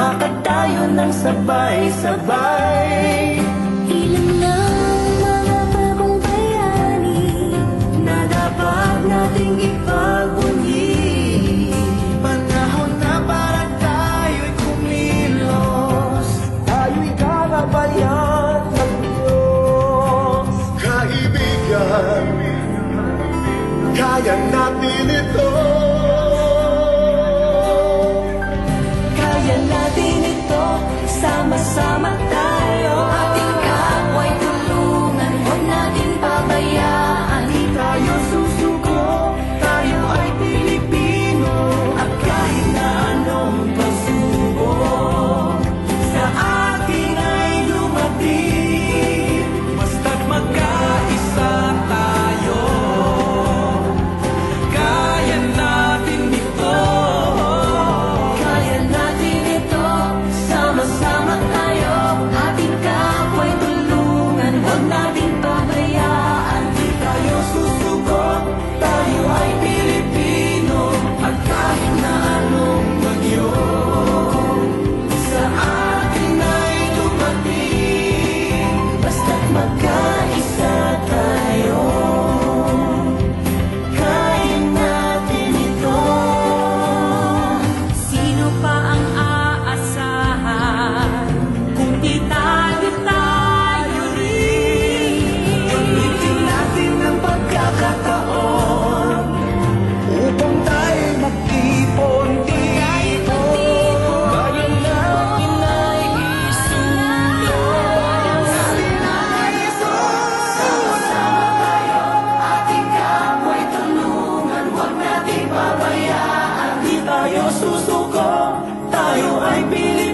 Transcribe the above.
Lumakad tayo ng sabay-sabay. Ilan lang mga bagong bayani na dapat nating ipagbunyi. Panahon na para tayo'y kumilos, tayo'y kakabayan ng Diyos. Kaibigan, kaya natin ito. Kaya natin ito, sama-sama tayo. Ating kapwa'y tulungan, huwag natin pabayaan. Di tayo susuko, tayo ay Pilipino. At kahit na anong pagsubok sa atin ay dumating, basta't magkaisa tayo, kaya natin ito. Kaya natin ito, sama-sama tayo. Ating kapwa'y tulungan, huwag natin pabayaan. Di tayo susuko, tayo ay Pilipino. At kahit na anong bagyo sa atin ay dumating, basta't magkaisa tayo, kaya natin ito. Sino pa ang aasahan kung di tayo rin? Gamitin natin ang pagkakataon upang tayo magtipon-tipon. Kaya natin ay isulong, natin ay Sama-sama tayo, ating kapwa'y tulungan, huwag natin pabayaan. Di tayo susuko, tayo ay Pilipino.